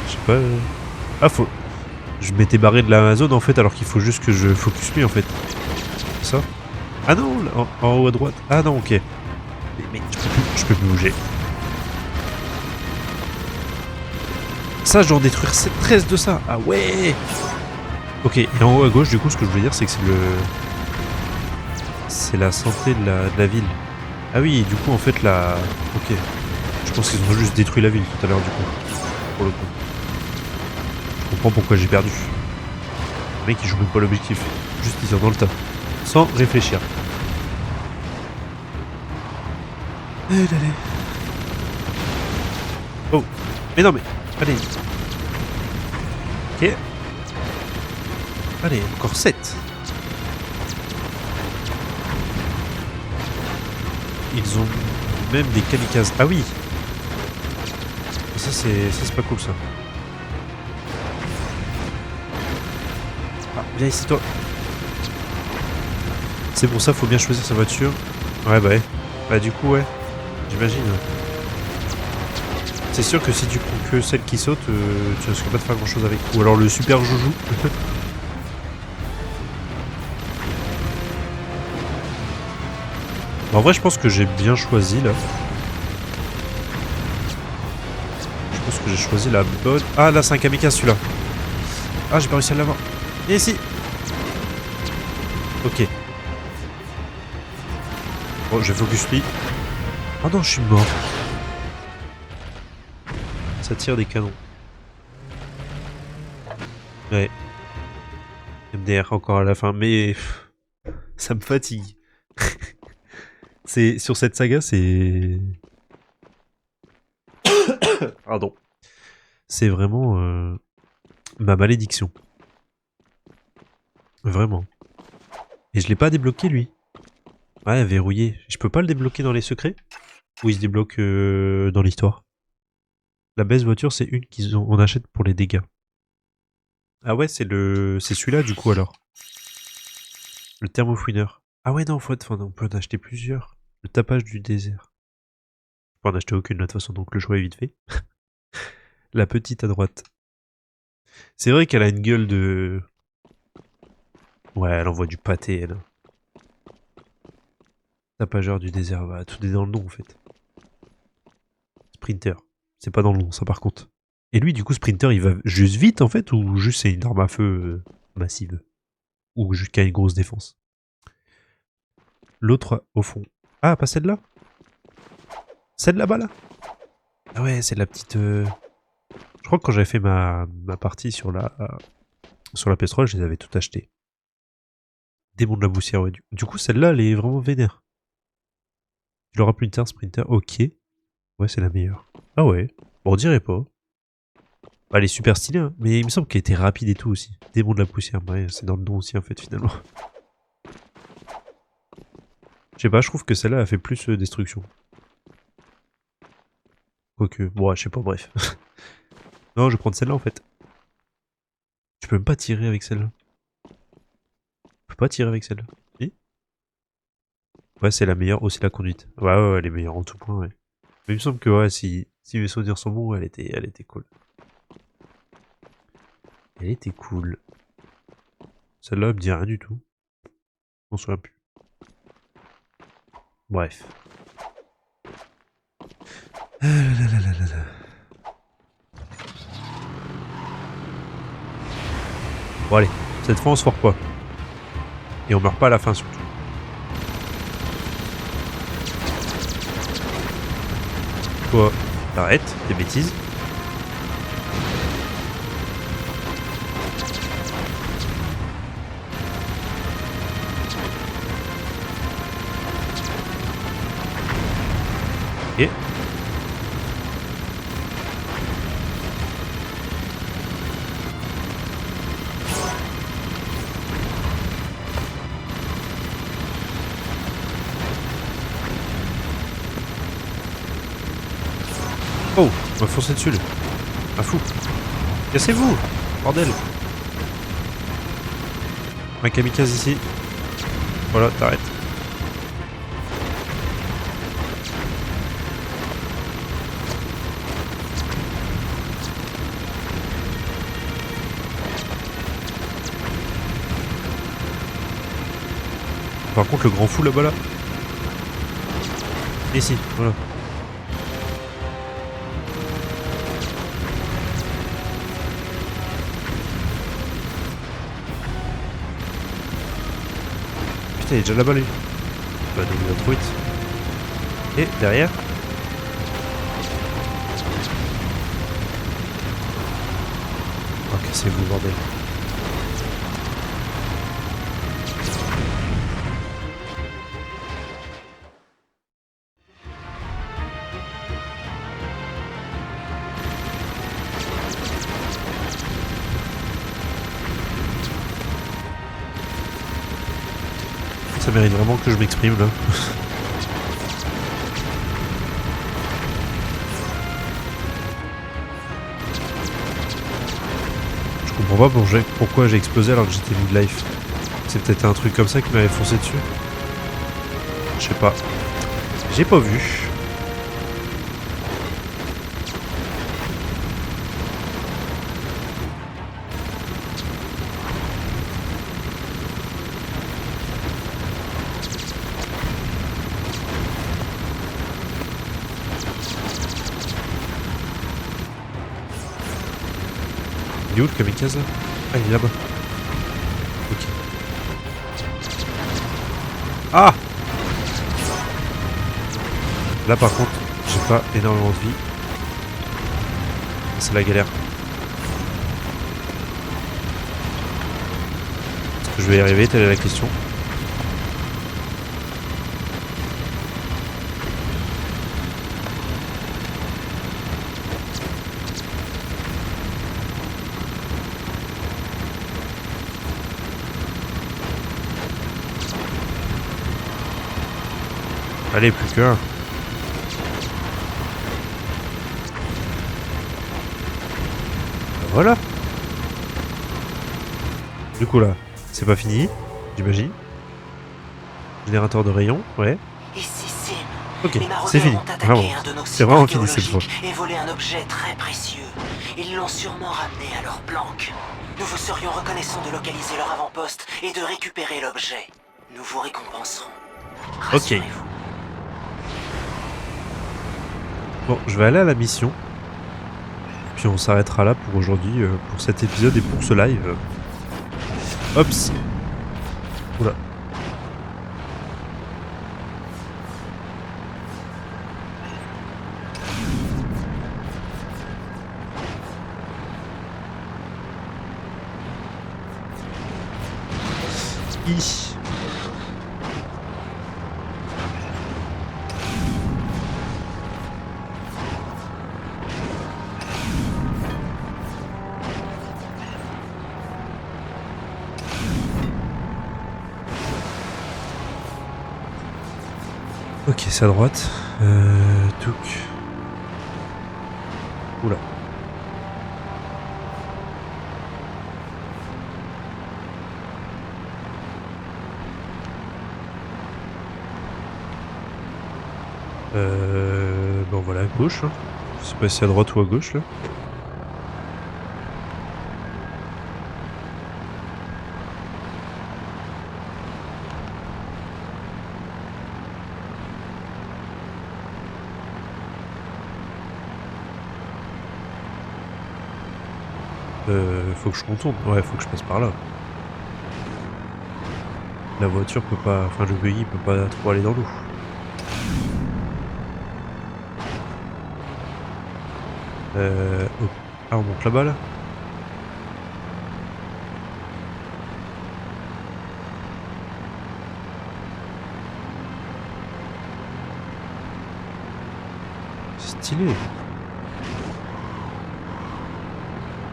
je sais pas. Ah, faut... Je m'étais barré de la zone en fait, alors qu'il faut juste que je focus lui en fait. C'est ça? Ah non, là, en haut à droite. Ah non, ok. Mais je peux plus bouger. Ça, je dois en détruire 13 de ça. Ah ouais. Ok, et en haut à gauche, du coup, ce que je voulais dire, c'est que c'est le... C'est la santé de la ville. Ah oui, du coup, en fait, la... Ok. Je pense qu'ils ont juste détruit la ville tout à l'heure, du coup. Pour le coup. Je comprends pourquoi j'ai perdu. Le mec, il joue même pas l'objectif. Juste, il tire dans le tas. Sans réfléchir. Allez. Oh. Mais non, mais... Allez. Ok. Allez, encore 7. Ils ont même des kamikazes. Ah oui. Ça c'est pas cool ça. Ah, viens ici toi. C'est pour ça faut bien choisir sa voiture. Ouais bah ouais. Bah du coup ouais. J'imagine. C'est sûr que si tu prends que celle qui saute, tu risques pas de faire grand chose avec. Ou alors le super joujou. En vrai, je pense que j'ai bien choisi là. Je pense que j'ai choisi la bonne. Ah là, c'est un kamikaze celui-là. Ah, j'ai pas réussi à l'avoir. Viens ici. Ok. Bon, je focus lui. Oh non, je suis mort. Ça tire des canons. Ouais. MDR encore à la fin, mais ça me fatigue. C'est sur cette saga, c'est... Pardon. C'est vraiment ma malédiction. Vraiment. Et je l'ai pas débloqué lui. Ouais, verrouillé. Je peux pas le débloquer dans les secrets? Ou il se débloque dans l'histoire? La baisse voiture, c'est une qu'on achète pour les dégâts. Ah ouais, c'est celui-là du coup alors. Le thermofouineur. Ah ouais, non, on peut en acheter plusieurs. Le tapage du désert. Je peux en acheter aucune de toute façon, donc le choix est vite fait. La petite à droite. C'est vrai qu'elle a une gueule de... Ouais, elle envoie du pâté, elle. Tapageur du désert, bah, tout est dans le nom en fait. Sprinter. C'est pas dans le nom, ça par contre. Et lui, du coup, Sprinter, il va juste vite en fait, ou juste c'est une arme à feu massive? Ou jusqu'à une grosse défense? L'autre, au fond. Ah, pas celle-là? Celle là-bas, là? Ah ouais, c'est la petite... Je crois que quand j'avais fait ma partie sur la PS3, je les avais toutes achetées. Démon de la poussière, ouais. Du coup, celle-là, elle est vraiment vénère. Tu l'auras plus tard, Sprinter. Ok. Ouais, c'est la meilleure. Ah ouais. Bon, on dirait pas. Bah, elle est super stylée, hein. Mais il me semble qu'elle était rapide et tout aussi. Démon de la poussière, ouais, c'est dans le nom aussi en fait, finalement. Je sais pas, je trouve que celle-là a fait plus destruction. Quoique, bon, je sais pas, bref. Non, je vais prendre celle-là en fait. Tu peux même pas tirer avec celle-là. Je peux pas tirer avec celle-là. Si? Ouais, c'est la meilleure, aussi la conduite. Ouais, elle est meilleure en tout point, ouais. Mais il me semble que, ouais, si mes souvenirs sont bons, elle était cool. Elle était cool. Celle-là, elle me dit rien du tout. On s'en souvient plus. Bref. Bon allez, cette fois on se foire pas. Et on meurt pas à la fin surtout. Toi, t'arrêtes tes bêtises. Ok. Oh, on va foncer dessus, lui. Un fou. Cassez-vous, bordel. Un kamikaze ici. Voilà, t'arrêtes. Par contre, le grand fou là-bas, là. Ici, voilà. Putain, il est déjà là-bas, lui. Bah, donc il va trop vite. Et derrière. Oh, cassez-vous, bordel. Ça mérite vraiment que je m'exprime là. Je comprends pas pourquoi j'ai explosé alors que j'étais mid-life. C'est peut-être un truc comme ça qui m'avait foncé dessus. Je sais pas. J'ai pas vu. Il est où le kamikaze là? Ah, il est là-bas. Ok. Ah! Là par contre, j'ai pas énormément de vie. C'est la galère. Est-ce que je vais y arriver? Telle est la question. Allez, plus qu'un. Voilà. Du coup là, c'est pas fini, j'imagine. Générateur de rayons, ouais. Ici Sim. Ok, Les c'est maraudeurs fini. ont attaqué Vraiment. un de nos C'est sites vraiment fini cette fois. archéologiques et volé un objet très précieux. Ils l'ont sûrement ramené à leur planque. Nous vous serions reconnaissants de localiser leur avant-poste et de récupérer l'objet. Nous vous récompenserons. Rassurez-vous. Bon, je vais aller à la mission. Puis on s'arrêtera là pour aujourd'hui, pour cet épisode et pour ce live. Hops. Oula. Ok, c'est à droite. Touk. Oula. Bon voilà, à gauche. Hein. Je sais pas si à droite ou à gauche là. Faut que je contourne. Ouais, faut que je passe par là. La voiture peut pas... Enfin, le buggy peut pas trop aller dans l'eau. Oh. Ah, on monte là-bas, là. C'est stylé.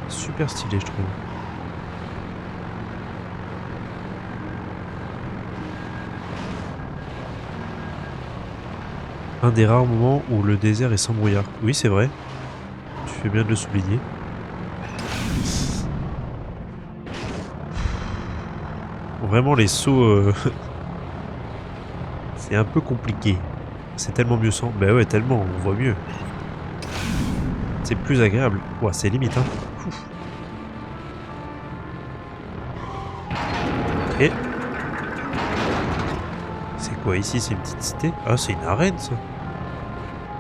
Super stylé, je trouve. Un des rares moments où le désert est sans brouillard. Oui, c'est vrai. Tu fais bien de le souligner. Vraiment, les sauts... c'est un peu compliqué. C'est tellement mieux sans... Bah ouais, tellement, on voit mieux. C'est plus agréable. Ouah, c'est limite, hein. Ouf. Ok. C'est quoi ici? C'est une petite cité? Ah, c'est une arène, ça.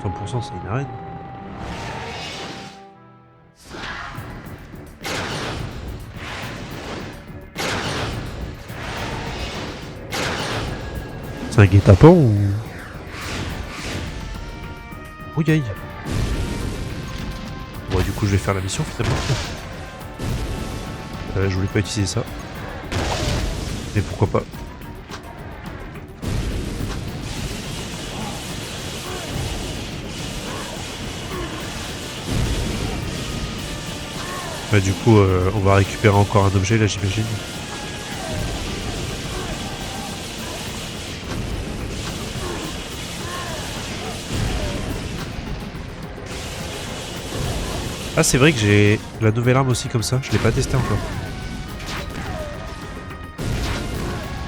100% c'est une arène. C'est un guet-apens ou... Ouh aïe. Bon, du coup, je vais faire la mission finalement. Je voulais pas utiliser ça. Mais pourquoi pas. Bah, du coup, on va récupérer encore un objet là, j'imagine. Ah, c'est vrai que j'ai la nouvelle arme aussi comme ça, je l'ai pas testé encore.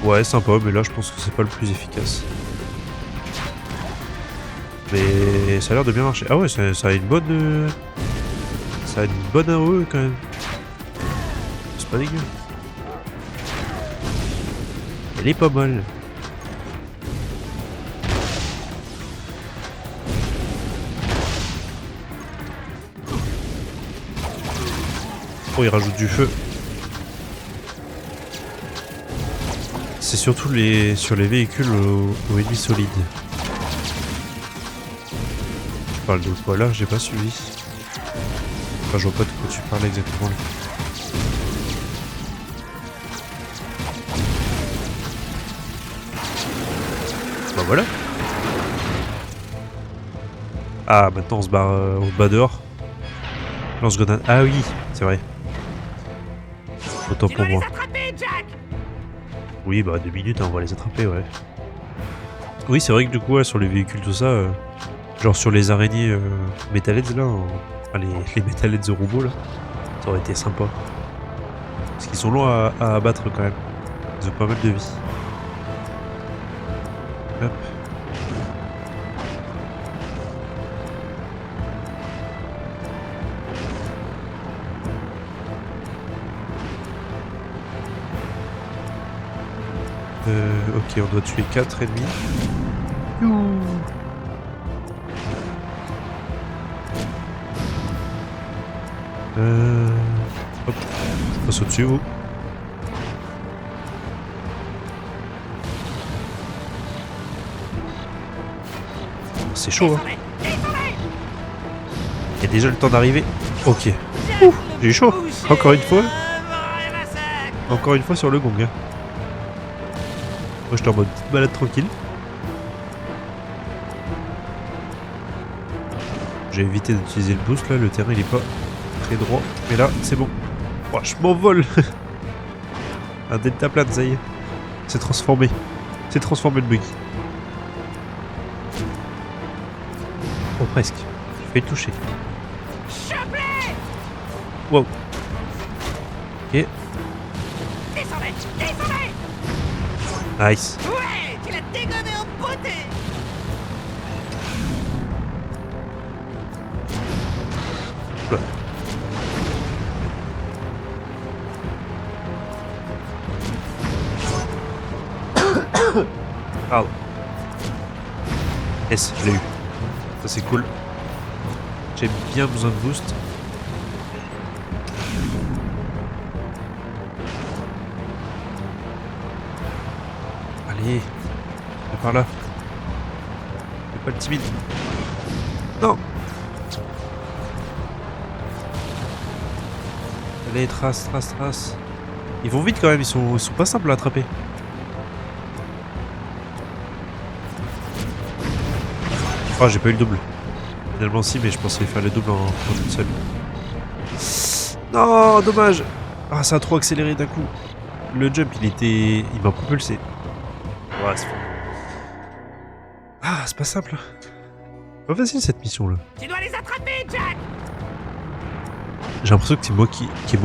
Ouais, sympa, mais là je pense que c'est pas le plus efficace. Mais ça a l'air de bien marcher. Ah ouais, ça a une bonne... Ça a une bonne AOE quand même. C'est pas dégueu. Elle est pas mal. Oh, il rajoute du feu. C'est surtout sur les véhicules aux ennemis solides. Tu parles de quoi là? J'ai pas suivi. Enfin, je vois pas de quoi tu parles exactement là. Bah voilà. Ah, maintenant on se bat dehors. Lance-grenade. Ah oui, c'est vrai. Autant pour moi. Oui, bah 2 minutes, hein, on va les attraper, ouais. Oui, c'est vrai que du coup, ouais, sur les véhicules, tout ça, genre sur les araignées Metalheads là, enfin, les Metalheads robots là, ça aurait été sympa. Parce qu'ils sont longs à abattre quand même. Ils ont pas mal de vie. Hop. Ok, on doit tuer 4 ennemis. Hop, je passe au-dessus, vous. C'est chaud, hein. Il y a déjà le temps d'arriver. Ok. Ouh, j'ai eu chaud. Encore une fois. Encore une fois sur le gong. Hein. Moi j'étais en mode petite balade tranquille. J'ai évité d'utiliser le boost là, le terrain il est pas très droit. Mais là c'est bon. Oh, je m'envole. Un deltaplane, ça y est. C'est transformé. C'est transformé le buggy. Oh presque. J'ai failli le toucher. Wow. Ok. Nice. Ouais, tu l'as dégommé en beauté. Ouais. Pardon. Yes, je l'ai eu. Ça c'est cool. J'ai bien besoin de boost. Allez, viens par là. Fais pas le timide. Non. Allez, trace. Ils vont vite quand même, ils sont pas simples à attraper. Oh, j'ai pas eu le double. Finalement si, mais je pensais faire le double en une seule. Non, dommage. Ah, ça a trop accéléré d'un coup. Le jump, il m'a propulsé. Ouais, c'est fou. Ah, c'est pas simple. Pas facile cette mission là. Tu dois les attraper, Jack. J'ai l'impression que c'est moi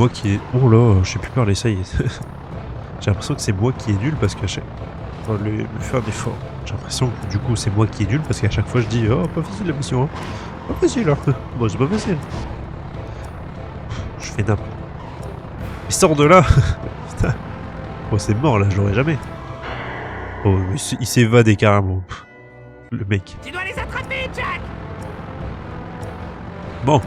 qui est... Oh là, je sais plus parler, ça y est. J'ai l'impression que c'est moi qui est nul parce qu'à chaque... Enfin, le faire un effort. J'ai l'impression que du coup c'est moi qui est nul parce qu'à chaque fois je dis oh pas facile la mission hein. Pas facile hein. Bon c'est pas facile. Je fais n'importe. Mais sors de là. Putain. Oh c'est mort là, je l'aurais jamais. Oh il s'est évadé carrément. Le mec. Tu dois les attraper, Jack. Bon.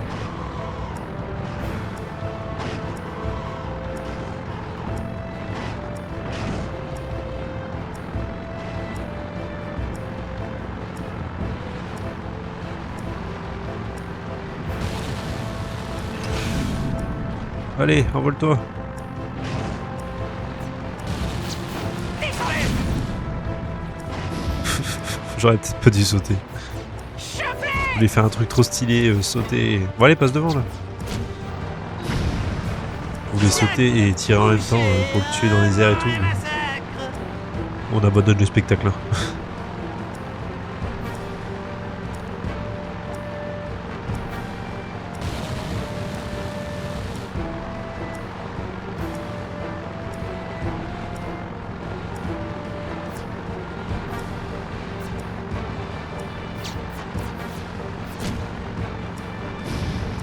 Allez, envole-toi. J'aurais peut-être pas dû sauter. Je voulais faire un truc trop stylé, sauter. Bon allez, passe devant là. Je voulais sauter et tirer en même temps pour le tuer dans les airs et tout. Mais... on abandonne le spectacle là.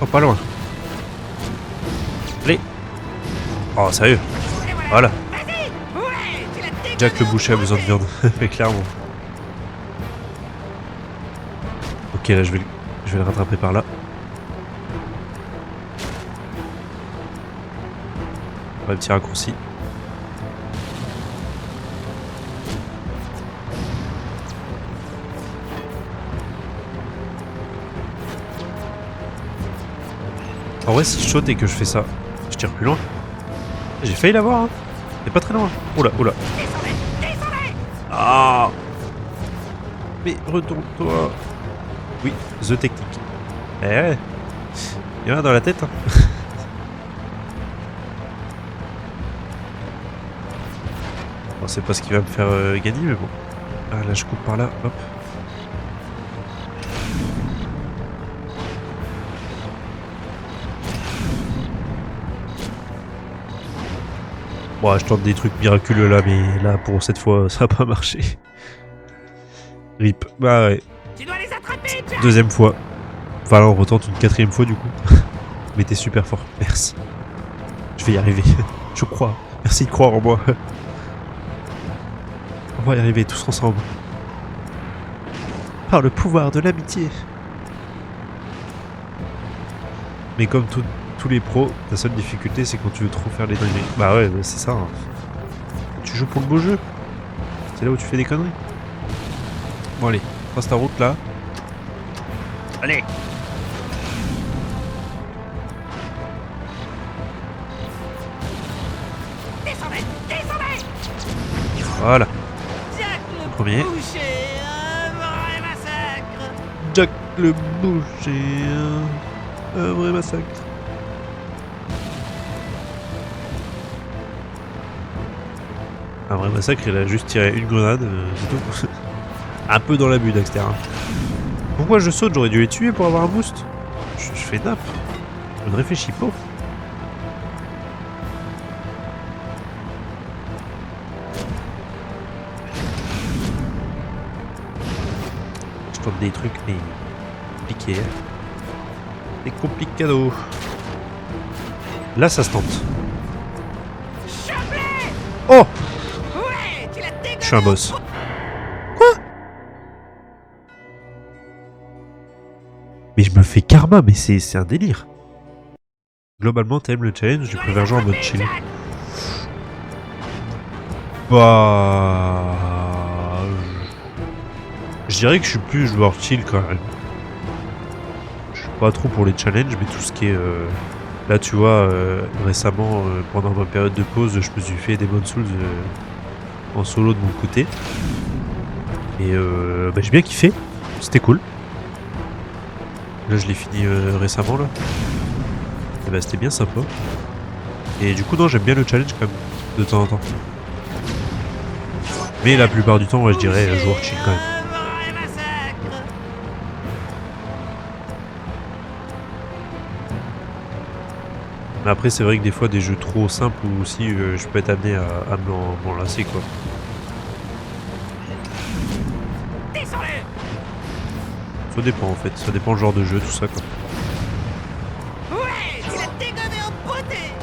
Oh, pas loin. Allez. Oh, sérieux. Voilà. Jack le boucher a besoin de viande. Mais clairement. Ok, là, je vais le rattraper par là. Un petit raccourci. En vrai, si je saute et que je fais ça, je tire plus loin. J'ai failli l'avoir, hein. Mais pas très loin. Oula, oula. Ah. Mais retourne-toi. Oui, the technique. Eh ouais. Il y en a dans la tête, hein. Bon, c'est pas ce qui va me faire gagner, mais bon. Ah là je coupe par là, hop. Bon, je tente des trucs miraculeux là, mais là pour cette fois ça a pas marché. RIP. Bah ouais. Tu dois les attraper, Jack. Deuxième fois. Enfin là on retente une quatrième fois du coup. Mais t'es super fort, merci. Je vais y arriver, je crois. Merci de croire en moi. On va y arriver tous ensemble. Par le pouvoir de l'amitié. Mais comme tous les pros, ta seule difficulté c'est quand tu veux trop faire les dingueries. Bah ouais, c'est ça. Hein. Tu joues pour le beau jeu. C'est là où tu fais des conneries. Bon allez, trace ta route là. Allez. Descendez, descendez. Voilà. Jack le Premier. boucher, un vrai massacre. Jack le boucher. Un vrai massacre. Un vrai massacre, il a juste tiré une grenade, c'est tout. Un peu dans l'abus, Dexter. Hein. Pourquoi je saute? J'aurais dû les tuer pour avoir un boost. Je fais nappe. Je ne réfléchis pas. Je tente des trucs, mais compliqués. C'est complicado. Là, ça se tente. Oh! Ouais, tu l'as dégueulé. Je suis un boss. Quoi? Mais je me fais karma, mais c'est un délire. Globalement, t'aimes le challenge, je préfère jouer en mode chill. Bah... Je dirais que je suis plus joueur chill quand même. Je suis pas trop pour les challenges, mais tout ce qui est... Là, tu vois, récemment, pendant ma période de pause, je me suis fait des Demon's Souls en solo de mon côté. Et bah, j'ai bien kiffé. C'était cool. Là, je l'ai fini récemment, là. Et bah, c'était bien sympa. Et du coup, non, j'aime bien le challenge, quand même, de temps en temps. Mais la plupart du temps, ouais, je dirais joueur chill, quand même. Mais après, c'est vrai que des fois, des jeux trop simples aussi, je peux être amené à m'en lasser, quoi. Ça dépend, en fait. Ça dépend le genre de jeu, tout ça, quoi. Ouais, tu l'as dégommé en beauté.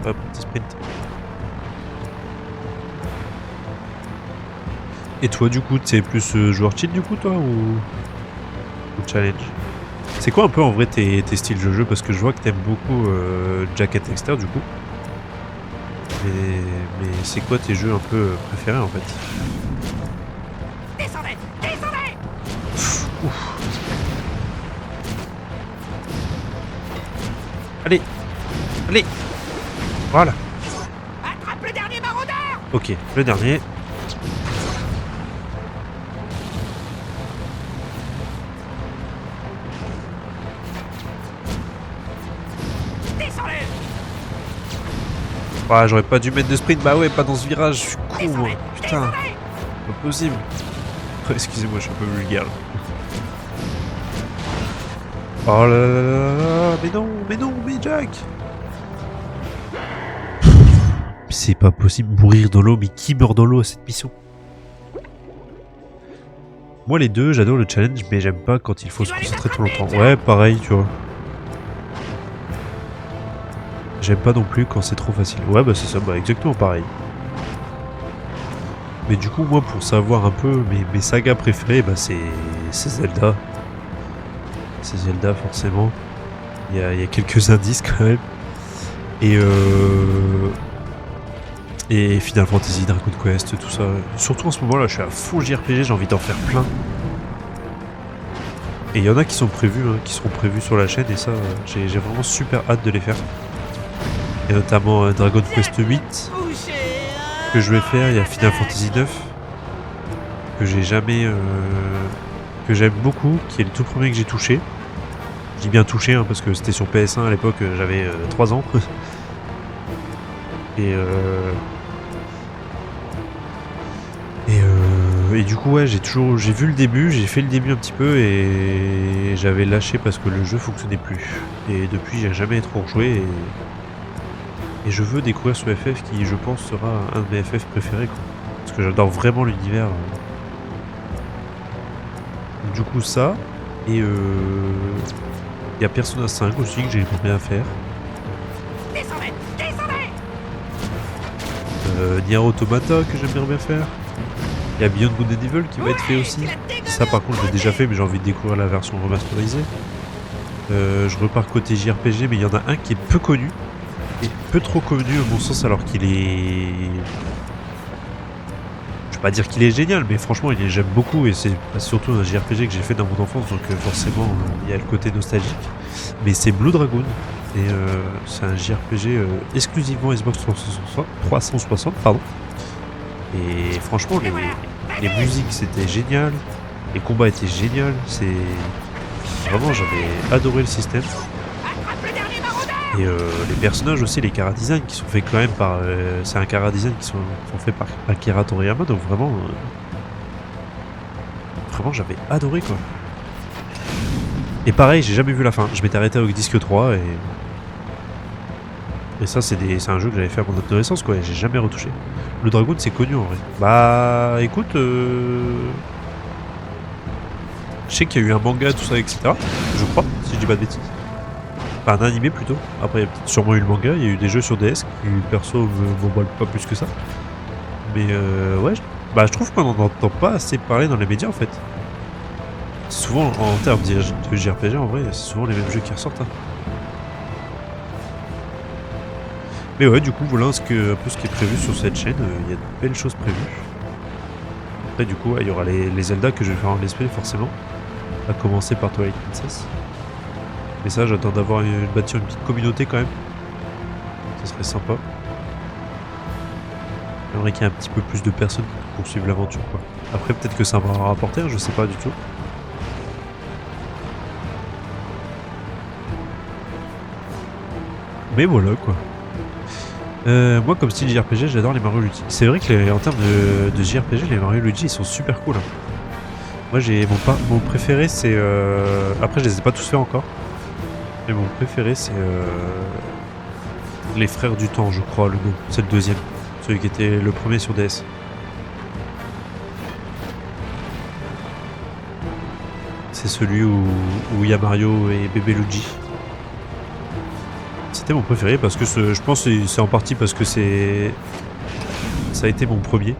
Hop, petit sprint. Et toi, du coup, t'es plus joueur chill, du coup, toi, ou challenge? C'est quoi un peu en vrai tes styles de jeu? Parce que je vois que t'aimes beaucoup Jack et Dexter du coup. Mais c'est quoi tes jeux un peu préférés en fait? Descendez, descendez. Ouf. Allez. Allez. Voilà. Attrape le dernier maraudeur. Ok, le dernier. Ah, j'aurais pas dû mettre de sprint, bah ouais, pas dans ce virage, je suis con moi, putain, pas possible. Oh, excusez-moi, je suis un peu vulgaire. Oh là là là là, mais Jack. C'est pas possible, mourir dans l'eau, mais qui meurt dans l'eau à cette mission? Moi les deux, j'adore le challenge, mais j'aime pas quand il faut se concentrer trop longtemps. Ouais, pareil, tu vois. J'aime pas non plus quand c'est trop facile. Ouais, bah c'est ça, bah exactement pareil. Mais du coup, moi, pour savoir un peu mes sagas préférées, bah c'est Zelda. C'est Zelda, forcément. Il y a quelques indices quand même. Et Final Fantasy, Dragon Quest, tout ça. Surtout en ce moment-là, je suis à fond JRPG, j'ai envie d'en faire plein. Et il y en a qui sont prévus, hein, qui seront prévus sur la chaîne, et ça, j'ai vraiment super hâte de les faire. Et notamment Dragon Quest 8 que je vais faire, il y a Final Fantasy 9 que j'ai jamais que j'aime beaucoup, qui est le tout premier que j'ai touché. Je dis bien touché hein, parce que c'était sur PS1 à l'époque, j'avais 3 ans. Et du coup, ouais, j'ai vu le début, j'ai fait le début un petit peu et j'avais lâché parce que le jeu fonctionnait plus. Et depuis, j'ai jamais trop rejoué et je veux découvrir ce FF qui, je pense, sera un de mes FF préférés, quoi. Parce que j'adore vraiment l'univers. Du coup, ça. Et il y a Persona 5 aussi que j'ai bien à faire. Nier Automata que j'aimerais bien faire. Il y a Beyond Good and Evil qui va être fait aussi. Ça par contre je l'ai déjà fait mais j'ai envie de découvrir la version remasterisée. Je repars côté JRPG mais il y en a un qui est peu connu. Et peu trop connu à mon sens alors qu'il est... Je vais pas dire qu'il est génial mais franchement j'aime beaucoup et c'est surtout un JRPG que j'ai fait dans mon enfance donc forcément il y a le côté nostalgique. Mais c'est Blue Dragon. Et c'est un JRPG exclusivement Xbox 360 pardon. Et franchement les musiques c'était génial, les combats étaient géniaux, c'est vraiment j'avais adoré le système. Et les personnages aussi, les chara design qui sont faits quand même par c'est un chara design qui sont faits par Akira Toriyama donc vraiment j'avais adoré quoi. Et pareil, j'ai jamais vu la fin. Je m'étais arrêté avec disque 3 et ça c'est un jeu que j'avais fait à mon adolescence quoi, et j'ai jamais retouché. Le Dragon c'est connu en vrai. Bah écoute, je sais qu'il y a eu un manga tout ça etc. Je crois, si je dis pas de bêtises. Enfin un animé plutôt. Après il y a peut-être sûrement eu le manga, il y a eu des jeux sur DS qui perso m'emballent pas plus que ça. Mais ouais, je trouve qu'on n'en entend pas assez parler dans les médias en fait. Souvent en termes de JRPG en vrai, c'est souvent les mêmes jeux qui ressortent. Hein. Mais ouais, du coup, voilà un peu ce qui est prévu sur cette chaîne. Il y a de belles choses prévues. Après, du coup, il y aura les Zelda que je vais faire en let's play, forcément. À commencer par Twilight Princess. Mais ça, j'attends bâtir une petite communauté quand même. Ça serait sympa. J'aimerais qu'il y ait un petit peu plus de personnes pour poursuivre l'aventure, quoi. Après, peut-être que ça va rapporter, je sais pas du tout. Mais voilà, quoi. Moi comme style JRPG j'adore les Mario Luigi. C'est vrai que en termes de JRPG les Mario Luigi ils sont super cool. Hein. Moi j'ai mon préféré c'est... Après je les ai pas tous fait encore. Mais mon préféré c'est... Les Frères du Temps je crois le nom. C'est le deuxième. Celui qui était le premier sur DS. C'est celui où il y a Mario et bébé Luigi. C'était mon préféré parce que je pense que c'est en partie parce que ça a été mon premier.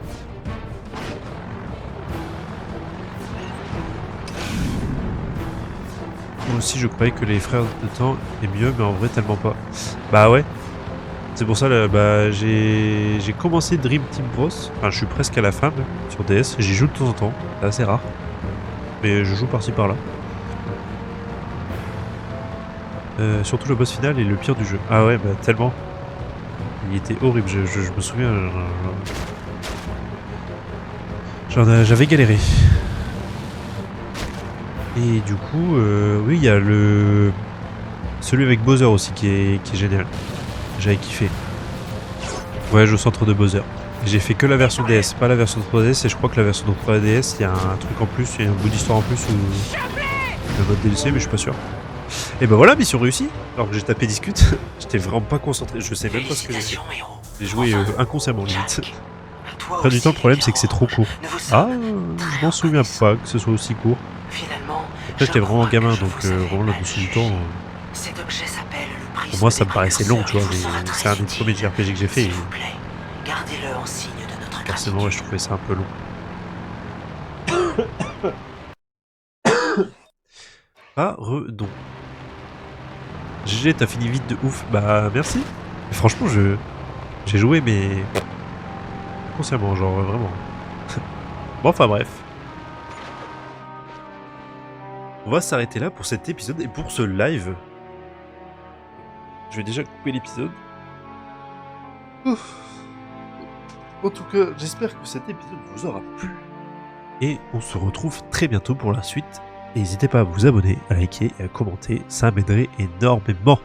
Moi aussi je croyais que les Frères de Temps est mieux mais en vrai tellement pas. Bah ouais. C'est pour ça là, j'ai commencé Dream Team Bros. Enfin je suis presque à la fin là, sur DS. J'y joue de temps en temps. C'est assez rare. Mais je joue par-ci par-là. Surtout le boss final est le pire du jeu. Ah ouais, bah tellement. Il était horrible, je me souviens. J'avais galéré. Et du coup, oui, il y a celui avec Bowser aussi qui est génial. J'avais kiffé. Voyage au centre de Bowser. J'ai fait que la version DS, pas la version 3DS, et je crois que la version 3DS, il y a un truc en plus, il y a un bout d'histoire en plus ou le mode DLC, mais je suis pas sûr. Et bah voilà, mission réussie. Alors que j'ai tapé discute, j'étais vraiment pas concentré, je sais même pas ce que j'ai fait. J'ai joué inconsciemment limite. Après du temps, le problème c'est que c'est trop court. Ah, je m'en souviens pas que ce soit aussi court. Après j'étais vraiment gamin, donc vraiment là-dessus du temps. Pour moi ça me paraissait long, tu vois, mais c'est un des premiers JRPG que j'ai fait. Et... Forcément, ouais, je trouvais ça un peu long. Pardon. GG, t'as fini vite de ouf. Bah merci. Franchement, j'ai joué, mais consciemment, genre vraiment. Bon, enfin bref. On va s'arrêter là pour cet épisode et pour ce live. Je vais déjà couper l'épisode. En tout cas, j'espère que cet épisode vous aura plu. Et on se retrouve très bientôt pour la suite. N'hésitez pas à vous abonner, à liker et à commenter, ça m'aiderait énormément.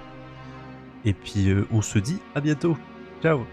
Et puis on se dit à bientôt. Ciao.